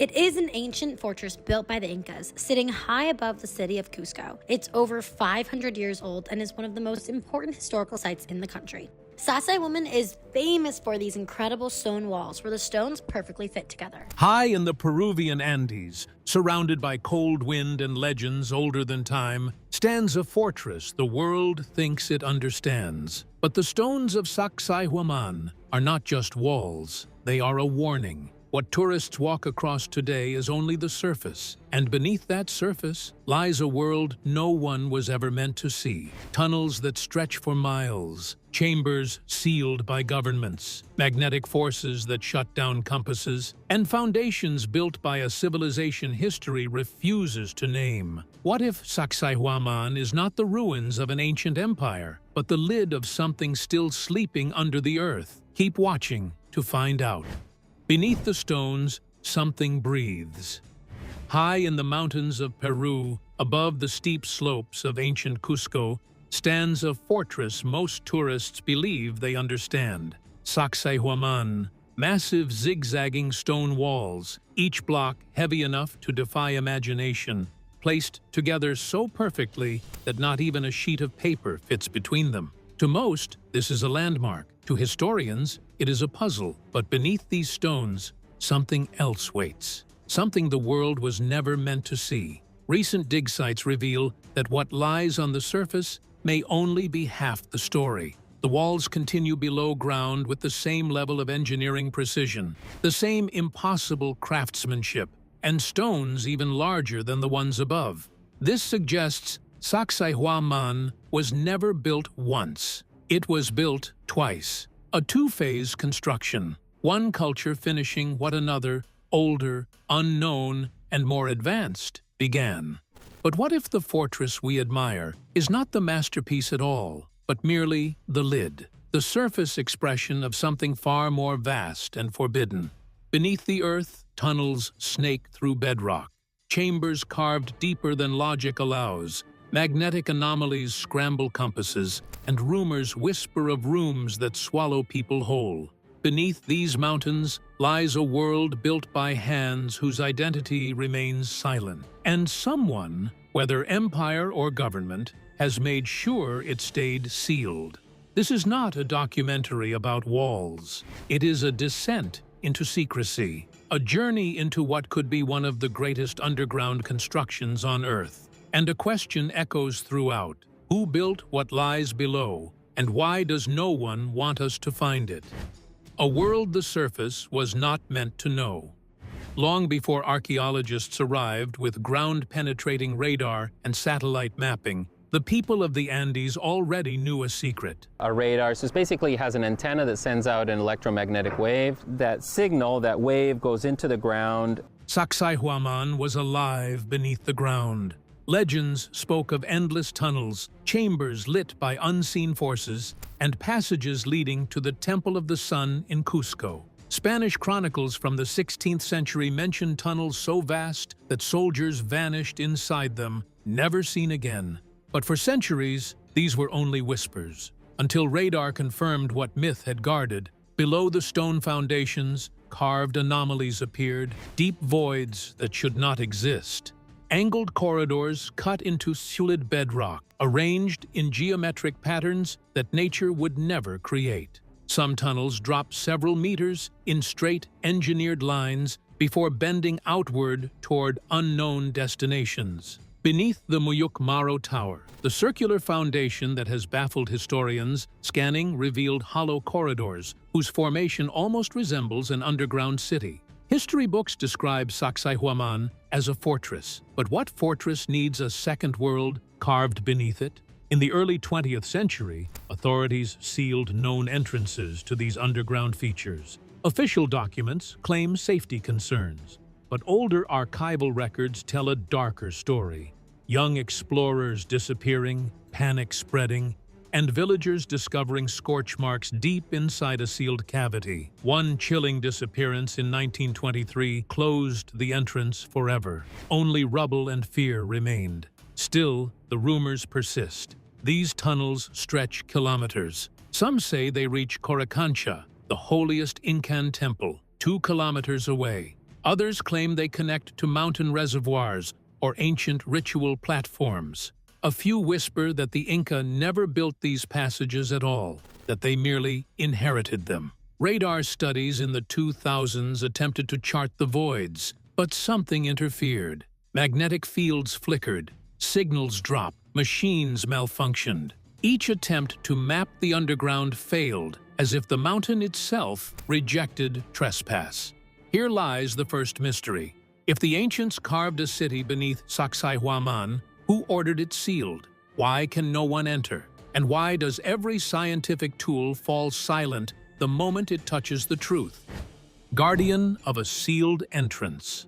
It is an ancient fortress built by the Incas, sitting high above the city of Cusco. It's over 500 years old and is one of the most important historical sites in the country. Sacsayhuaman is famous for these incredible stone walls where the stones perfectly fit together. High in the Peruvian Andes, surrounded by cold wind and legends older than time, stands a fortress the world thinks it understands. But the stones of Sacsayhuaman are not just walls, they are a warning. What tourists walk across today is only the surface, and beneath that surface lies a world no one was ever meant to see. Tunnels that stretch for miles, chambers sealed by governments, magnetic forces that shut down compasses, and foundations built by a civilization history refuses to name. What if Sacsayhuaman is not the ruins of an ancient empire, but the lid of something still sleeping under the earth? Keep watching to find out. Beneath the stones, something breathes. High in the mountains of Peru, above the steep slopes of ancient Cusco, stands a fortress most tourists believe they understand. Sacsayhuaman, massive zigzagging stone walls, each block heavy enough to defy imagination, placed together so perfectly that not even a sheet of paper fits between them. To most, this is a landmark. To historians, it is a puzzle. But beneath these stones, something else waits. Something the world was never meant to see. Recent dig sites reveal that what lies on the surface may only be half the story. The walls continue below ground with the same level of engineering precision, the same impossible craftsmanship, and stones even larger than the ones above. This suggests Sacsayhuaman was never built once. It was built twice. A two-phase construction, one culture finishing what another, older, unknown, and more advanced, began. But what if the fortress we admire is not the masterpiece at all, but merely the lid, the surface expression of something far more vast and forbidden? Beneath the earth, tunnels snake through bedrock, chambers carved deeper than logic allows, magnetic anomalies scramble compasses, and rumors whisper of rooms that swallow people whole. Beneath these mountains lies a world built by hands whose identity remains silent. And someone, whether empire or government, has made sure it stayed sealed. This is not a documentary about walls. It is a descent into secrecy, a journey into what could be one of the greatest underground constructions on Earth. And a question echoes throughout. Who built what lies below, and why does no one want us to find it? A world the surface was not meant to know. Long before archaeologists arrived with ground-penetrating radar and satellite mapping, the people of the Andes already knew a secret. A radar basically has an antenna that sends out an electromagnetic wave. That signal, that wave, goes into the ground. Sacsayhuaman was alive beneath the ground. Legends spoke of endless tunnels, chambers lit by unseen forces, and passages leading to the Temple of the Sun in Cusco. Spanish chronicles from the 16th century mention tunnels so vast that soldiers vanished inside them, never seen again. But for centuries, these were only whispers, until radar confirmed what myth had guarded. Below the stone foundations, carved anomalies appeared, deep voids that should not exist. Angled corridors cut into solid bedrock, arranged in geometric patterns that nature would never create. Some tunnels drop several meters in straight, engineered lines before bending outward toward unknown destinations. Beneath the Muyukmaro Tower, the circular foundation that has baffled historians, scanning revealed hollow corridors whose formation almost resembles an underground city. History books describe Sacsayhuaman as a fortress, but what fortress needs a second world carved beneath it? In the early 20th century, authorities sealed known entrances to these underground features. Official documents claim safety concerns, but older archival records tell a darker story. Young explorers disappearing, panic spreading, and villagers discovering scorch marks deep inside a sealed cavity. One chilling disappearance in 1923 closed the entrance forever. Only rubble and fear remained. Still, the rumors persist. These tunnels stretch kilometers. Some say they reach Coricancha, the holiest Incan temple, 2 kilometers away. Others claim they connect to mountain reservoirs or ancient ritual platforms. A few whisper that the Inca never built these passages at all, that they merely inherited them. Radar studies in the 2000s attempted to chart the voids, but something interfered. Magnetic fields flickered, signals dropped, machines malfunctioned. Each attempt to map the underground failed, as if the mountain itself rejected trespass. Here lies the first mystery. If the ancients carved a city beneath Sacsayhuaman, who ordered it sealed? Why can no one enter? And why does every scientific tool fall silent the moment it touches the truth? Guardian of a sealed entrance.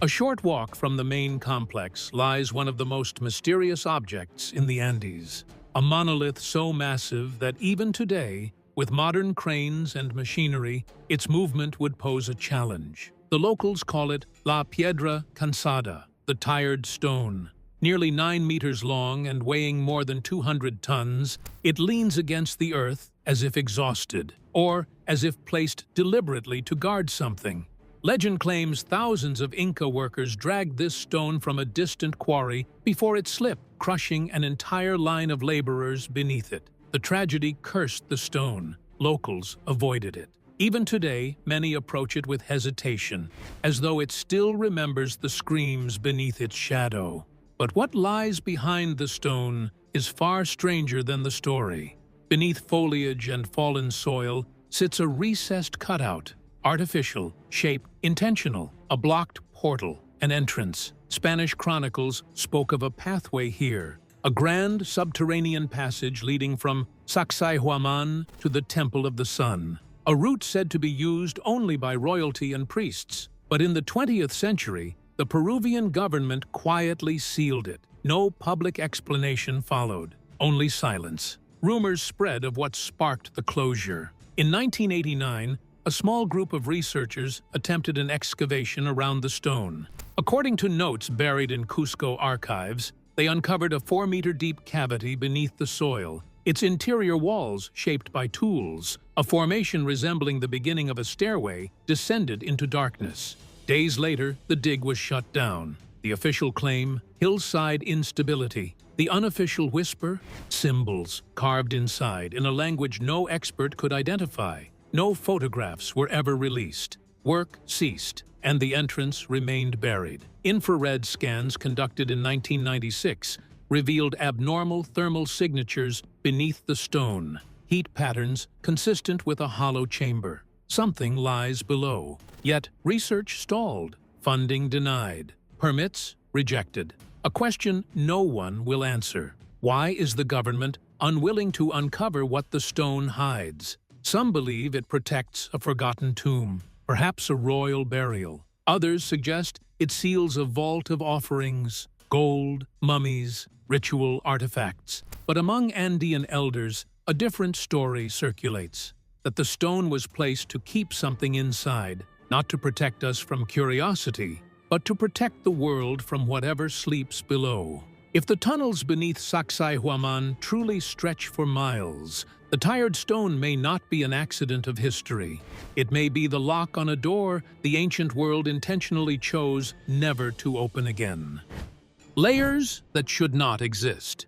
A short walk from the main complex lies one of the most mysterious objects in the Andes. A monolith so massive that even today, with modern cranes and machinery, its movement would pose a challenge. The locals call it La Piedra Cansada, the tired stone. Nearly 9 meters long and weighing more than 200 tons, it leans against the earth as if exhausted, or as if placed deliberately to guard something. Legend claims thousands of Inca workers dragged this stone from a distant quarry before it slipped, crushing an entire line of laborers beneath it. The tragedy cursed the stone. Locals avoided it. Even today, many approach it with hesitation, as though it still remembers the screams beneath its shadow. But what lies behind the stone is far stranger than the story. Beneath foliage and fallen soil sits a recessed cutout, artificial, shape intentional, a blocked portal, an entrance. Spanish chronicles spoke of a pathway here, a grand subterranean passage leading from Sacsayhuaman to the Temple of the Sun, a route said to be used only by royalty and priests. But in the 20th century, the Peruvian government quietly sealed it. No public explanation followed, only silence. Rumors spread of what sparked the closure. In 1989, a small group of researchers attempted an excavation around the stone. According to notes buried in Cusco archives, they uncovered a 4-meter-deep cavity beneath the soil, its interior walls shaped by tools. A formation resembling the beginning of a stairway descended into darkness. Days later, the dig was shut down. The official claim, hillside instability. The unofficial whisper, symbols carved inside in a language no expert could identify. No photographs were ever released. Work ceased, and the entrance remained buried. Infrared scans conducted in 1996 revealed abnormal thermal signatures beneath the stone, heat patterns consistent with a hollow chamber. Something lies below. Yet research stalled, funding denied, permits rejected. A question no one will answer. Why is the government unwilling to uncover what the stone hides? Some believe it protects a forgotten tomb, perhaps a royal burial. Others suggest it seals a vault of offerings, gold, mummies, ritual artifacts. But among Andean elders, a different story circulates, that the stone was placed to keep something inside, not to protect us from curiosity, but to protect the world from whatever sleeps below. If the tunnels beneath Sacsayhuaman truly stretch for miles, the tired stone may not be an accident of history. It may be the lock on a door the ancient world intentionally chose never to open again. Layers that should not exist.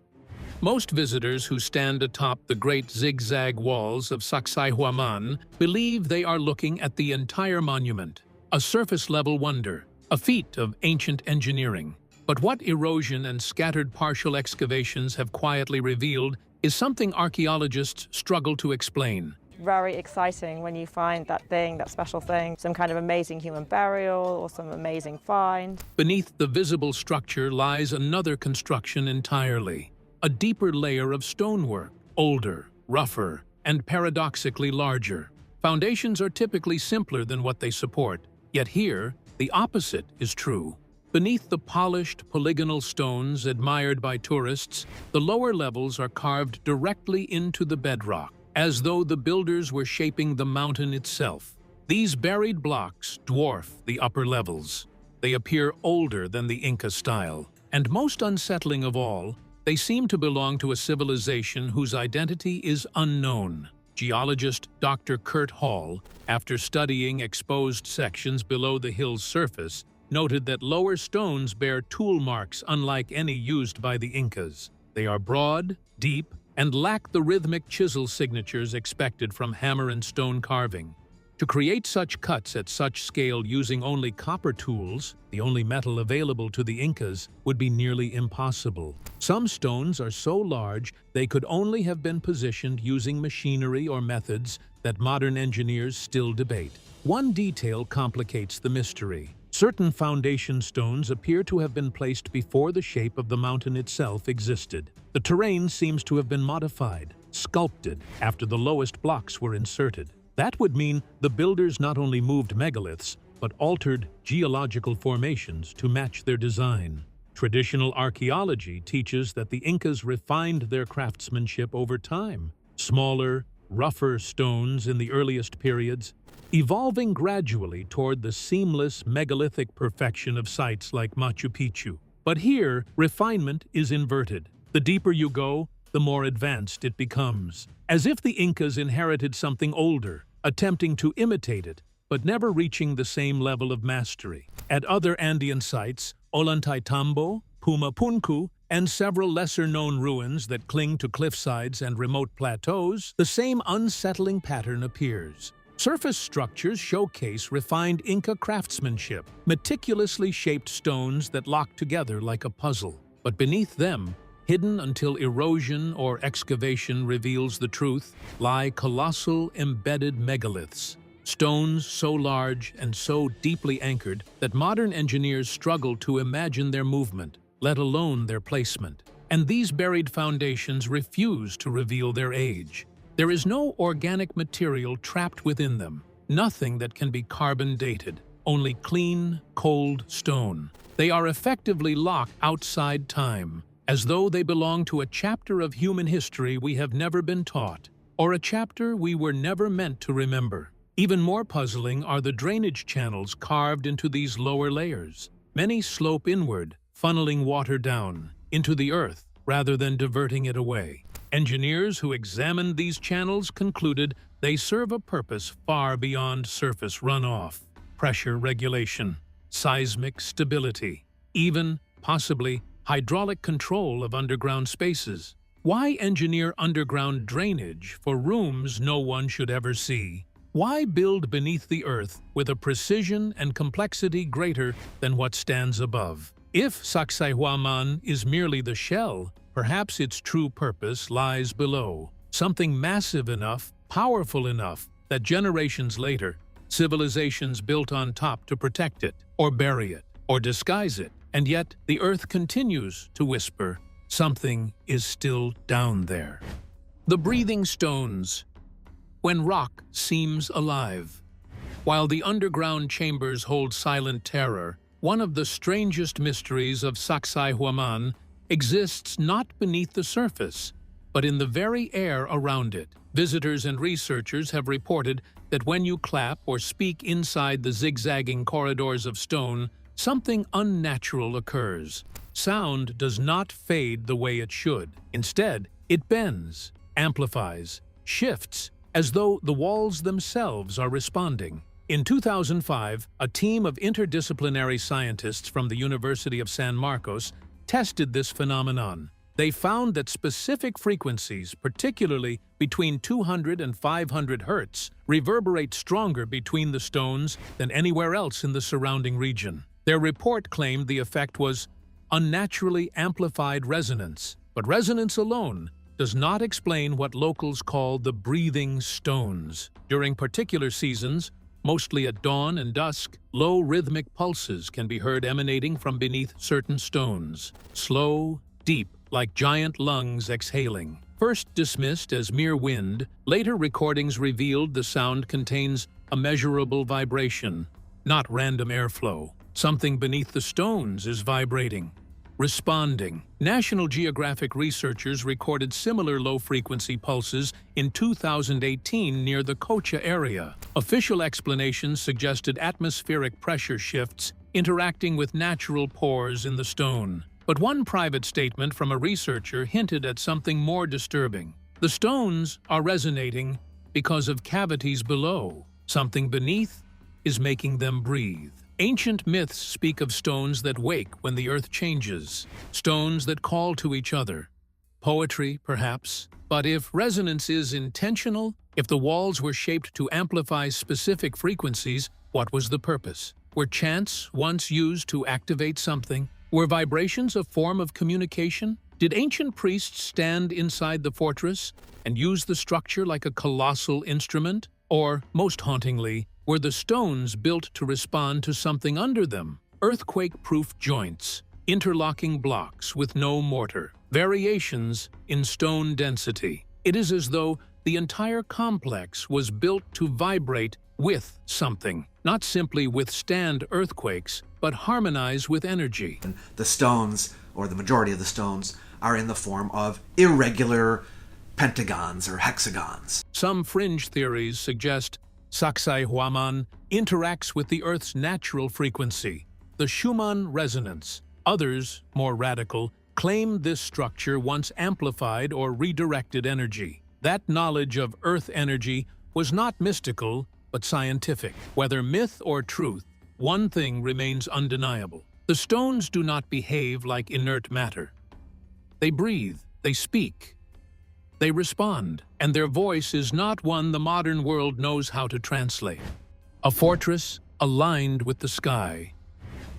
Most visitors who stand atop the great zigzag walls of Sacsayhuaman believe they are looking at the entire monument, a surface-level wonder, a feat of ancient engineering. But what erosion and scattered partial excavations have quietly revealed is something archaeologists struggle to explain. Very exciting when you find that thing, that special thing, some kind of amazing human burial or some amazing find. Beneath the visible structure lies another construction entirely, a deeper layer of stonework, older, rougher, and paradoxically larger. Foundations are typically simpler than what they support, yet here, the opposite is true. Beneath the polished polygonal stones admired by tourists, the lower levels are carved directly into the bedrock, as though the builders were shaping the mountain itself. These buried blocks dwarf the upper levels. They appear older than the Inca style, and most unsettling of all, they seem to belong to a civilization whose identity is unknown. Geologist Dr. Kurt Hall, after studying exposed sections below the hill's surface, noted that lower stones bear tool marks unlike any used by the Incas. They are broad, deep, and lack the rhythmic chisel signatures expected from hammer and stone carving. To create such cuts at such scale using only copper tools, the only metal available to the Incas, would be nearly impossible. Some stones are so large they could only have been positioned using machinery or methods that modern engineers still debate. One detail complicates the mystery. Certain foundation stones appear to have been placed before the shape of the mountain itself existed. The terrain seems to have been modified, sculpted, after the lowest blocks were inserted. That would mean the builders not only moved megaliths, but altered geological formations to match their design. Traditional archaeology teaches that the Incas refined their craftsmanship over time. Smaller, rougher stones in the earliest periods, evolving gradually toward the seamless megalithic perfection of sites like Machu Picchu. But here, refinement is inverted. The deeper you go, the more advanced it becomes. As if the Incas inherited something older, attempting to imitate it, but never reaching the same level of mastery. At other Andean sites, Ollantaytambo, Pumapunku, and several lesser-known ruins that cling to cliffsides and remote plateaus, the same unsettling pattern appears. Surface structures showcase refined Inca craftsmanship, meticulously shaped stones that lock together like a puzzle. But beneath them, hidden until erosion or excavation reveals the truth, lie colossal embedded megaliths. Stones so large and so deeply anchored that modern engineers struggle to imagine their movement, let alone their placement. And these buried foundations refuse to reveal their age. There is no organic material trapped within them, nothing that can be carbon dated, only clean, cold stone. They are effectively locked outside time, as though they belong to a chapter of human history we have never been taught, or a chapter we were never meant to remember. Even more puzzling are the drainage channels carved into these lower layers. Many slope inward, funneling water down into the earth rather than diverting it away. Engineers who examined these channels concluded they serve a purpose far beyond surface runoff, pressure regulation, seismic stability, even, possibly, hydraulic control of underground spaces. Why engineer underground drainage for rooms no one should ever see? Why build beneath the earth with a precision and complexity greater than what stands above? If Sacsayhuaman is merely the shell, perhaps its true purpose lies below, something massive enough, powerful enough, that generations later, civilizations built on top to protect it, or bury it, or disguise it. And yet, the earth continues to whisper, something is still down there. The breathing stones. When rock seems alive. While the underground chambers hold silent terror, one of the strangest mysteries of Sacsayhuaman exists not beneath the surface, but in the very air around it. Visitors and researchers have reported that when you clap or speak inside the zigzagging corridors of stone, something unnatural occurs. Sound does not fade the way it should. Instead, it bends, amplifies, shifts, as though the walls themselves are responding. In 2005, a team of interdisciplinary scientists from the University of San Marcos tested this phenomenon. They found that specific frequencies, particularly between 200 and 500 Hz, reverberate stronger between the stones than anywhere else in the surrounding region. Their report claimed the effect was unnaturally amplified resonance, but resonance alone does not explain what locals call the breathing stones. During particular seasons, mostly at dawn and dusk, low rhythmic pulses can be heard emanating from beneath certain stones. Slow, deep, like giant lungs exhaling. First dismissed as mere wind, later recordings revealed the sound contains a measurable vibration, not random airflow. Something beneath the stones is vibrating, responding. National Geographic researchers recorded similar low-frequency pulses in 2018 near the Cocha area. Official explanations suggested atmospheric pressure shifts interacting with natural pores in the stone. But one private statement from a researcher hinted at something more disturbing. The stones are resonating because of cavities below. Something beneath is making them breathe. Ancient myths speak of stones that wake when the earth changes, stones that call to each other. Poetry, perhaps, but if resonance is intentional, if the walls were shaped to amplify specific frequencies, what was the purpose? Were chants once used to activate something? Were vibrations a form of communication? Did ancient priests stand inside the fortress and use the structure like a colossal instrument? Or, most hauntingly, were the stones built to respond to something under them? Earthquake-proof joints, interlocking blocks with no mortar, variations in stone density. It is as though the entire complex was built to vibrate with something, not simply withstand earthquakes, but harmonize with energy. The stones, or the majority of the stones, are in the form of irregular pentagons or hexagons. Some fringe theories suggest Sacsayhuaman interacts with the Earth's natural frequency, the Schumann resonance. Others, more radical, claim this structure once amplified or redirected energy. That knowledge of Earth energy was not mystical, but scientific. Whether myth or truth, one thing remains undeniable. The stones do not behave like inert matter. They breathe, they speak, they respond, and their voice is not one the modern world knows how to translate. A fortress aligned with the sky.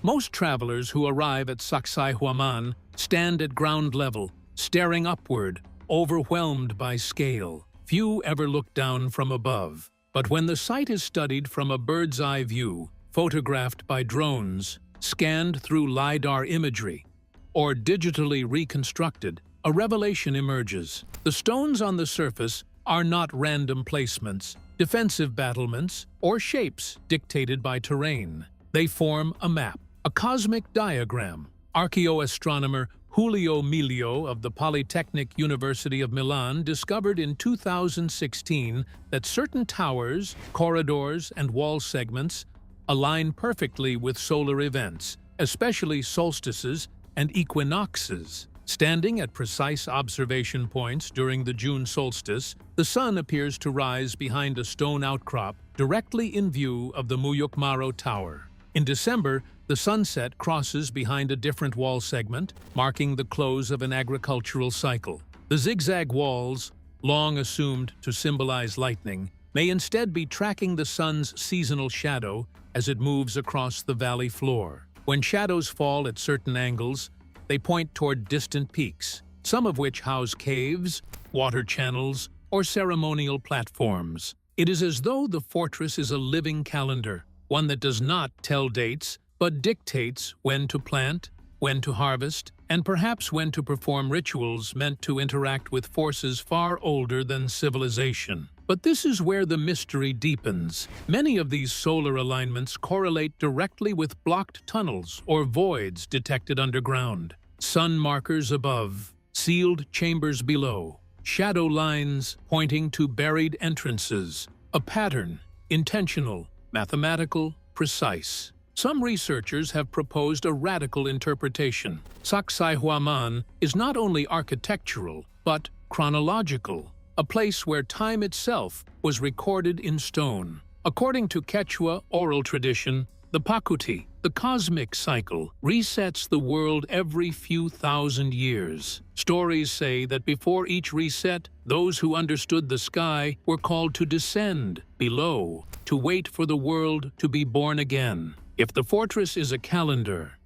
Most travelers who arrive at Sacsayhuaman stand at ground level, staring upward, overwhelmed by scale. Few ever look down from above. But when the site is studied from a bird's-eye view, photographed by drones, scanned through LiDAR imagery, or digitally reconstructed, a revelation emerges. The stones on the surface are not random placements, defensive battlements, or shapes dictated by terrain. They form a map, a cosmic diagram. Archaeoastronomer Julio Milio of the Polytechnic University of Milan discovered in 2016 that certain towers, corridors, and wall segments align perfectly with solar events, especially solstices and equinoxes. Standing at precise observation points during the June solstice, the sun appears to rise behind a stone outcrop directly in view of the Muyukmaro Tower. In December, the sunset crosses behind a different wall segment, marking the close of an agricultural cycle. The zigzag walls, long assumed to symbolize lightning, may instead be tracking the sun's seasonal shadow as it moves across the valley floor. When shadows fall at certain angles, they point toward distant peaks, some of which house caves, water channels, or ceremonial platforms. It is as though the fortress is a living calendar, one that does not tell dates, but dictates when to plant, when to harvest, and perhaps when to perform rituals meant to interact with forces far older than civilization. But this is where the mystery deepens. Many of these solar alignments correlate directly with blocked tunnels or voids detected underground. Sun markers above, sealed chambers below, shadow lines pointing to buried entrances. A pattern, intentional, mathematical, precise. Some researchers have proposed a radical interpretation. Sacsayhuaman is not only architectural, but chronological, a place where time itself was recorded in stone. According to Quechua oral tradition, the Pakuti, the cosmic cycle, resets the world every few thousand years. Stories say that before each reset, those who understood the sky were called to descend below, to wait for the world to be born again. If the fortress is a calendar,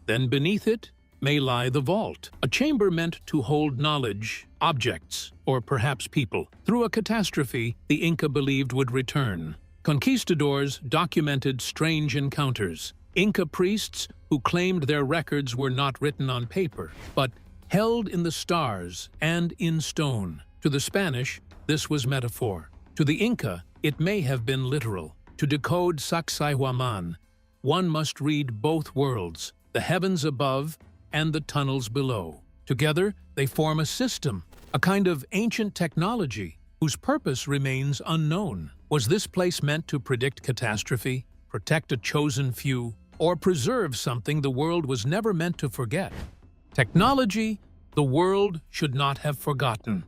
then beneath it may lie the vault, a chamber meant to hold knowledge, objects, or perhaps people. Through a catastrophe the Inca believed would return. Conquistadors documented strange encounters. Inca priests who claimed their records were not written on paper, but held in the stars and in stone. To the Spanish, this was metaphor. To the Inca, it may have been literal. To decode Sacsayhuaman, one must read both worlds, the heavens above and the tunnels below. Together, they form a system, a kind of ancient technology whose purpose remains unknown. Was this place meant to predict catastrophe, protect a chosen few, or preserve something the world was never meant to forget? Technology the world should not have forgotten.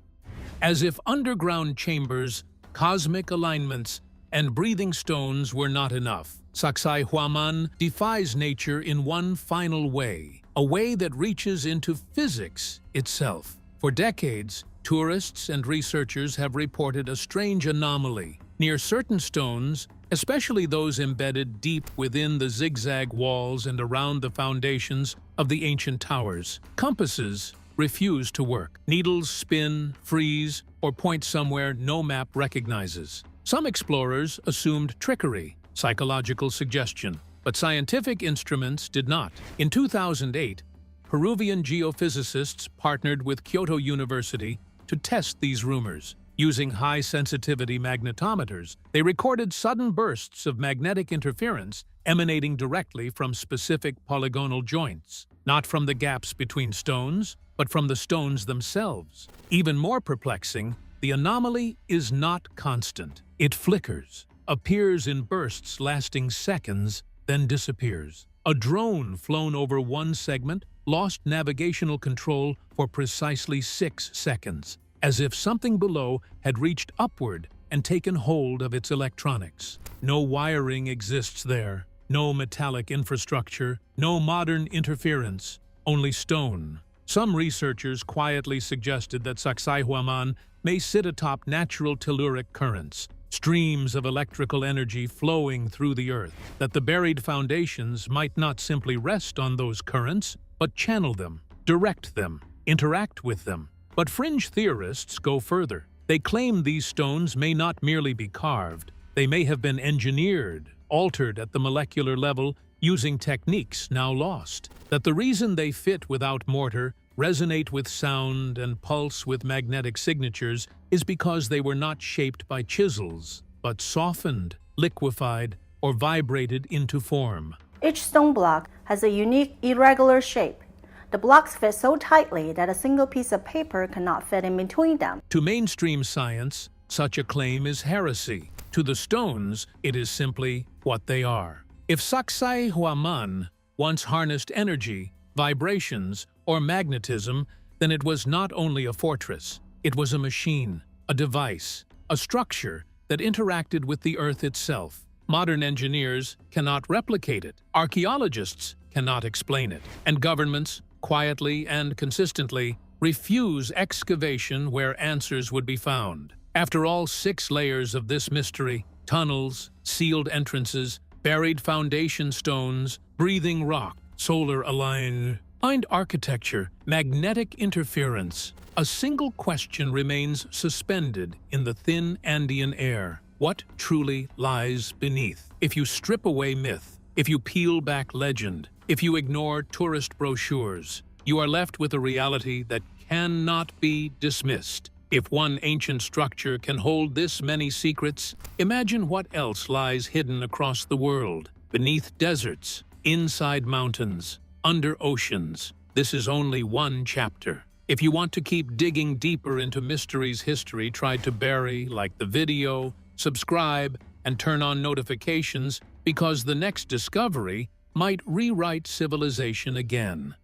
As if underground chambers cosmic alignments, and breathing stones were not enough. Sacsayhuaman defies nature in one final way, a way that reaches into physics itself. For decades, tourists and researchers have reported a strange anomaly. Near certain stones, especially those embedded deep within the zigzag walls and around the foundations of the ancient towers, compasses refuse to work. Needles spin, freeze, or point somewhere no map recognizes. Some explorers assumed trickery, psychological suggestion, but scientific instruments did not. In 2008, Peruvian geophysicists partnered with Kyoto University to test these rumors. Using high-sensitivity magnetometers, they recorded sudden bursts of magnetic interference emanating directly from specific polygonal joints, not from the gaps between stones, but from the stones themselves. Even more perplexing, the anomaly is not constant. It flickers, appears in bursts lasting seconds, then disappears. A drone flown over one segment lost navigational control for precisely 6 seconds, as if something below had reached upward and taken hold of its electronics. No wiring exists there, no metallic infrastructure, no modern interference, only stone. Some researchers quietly suggested that Sacsayhuaman may sit atop natural telluric currents, streams of electrical energy flowing through the earth, that the buried foundations might not simply rest on those currents, but channel them, direct them, interact with them. But fringe theorists go further. They claim these stones may not merely be carved, they may have been engineered, altered at the molecular level using techniques now lost. That the reason they fit without mortar, resonate with sound, and pulse with magnetic signatures is because they were not shaped by chisels, but softened, liquefied, or vibrated into form. Each stone block has a unique, irregular shape. The blocks fit so tightly that a single piece of paper cannot fit in between them. To mainstream science, such a claim is heresy. To the stones, it is simply what they are. If Sacsayhuaman once harnessed energy, vibrations, or magnetism, then it was not only a fortress. It was a machine, a device, a structure that interacted with the earth itself. Modern engineers cannot replicate it. Archaeologists cannot explain it. And governments, quietly and consistently, refuse excavation where answers would be found. After all 6 layers of this mystery, tunnels, sealed entrances, buried foundation stones, breathing rock, solar-aligned architecture, magnetic interference, a single question remains suspended in the thin Andean air. What truly lies beneath? If you strip away myth, if you peel back legend, if you ignore tourist brochures, you are left with a reality that cannot be dismissed. If one ancient structure can hold this many secrets, imagine what else lies hidden across the world, beneath deserts, inside mountains, under oceans. This is only one chapter. If you want to keep digging deeper into mystery's history, try to bury, like the video, subscribe, and turn on notifications, because the next discovery might rewrite civilization again.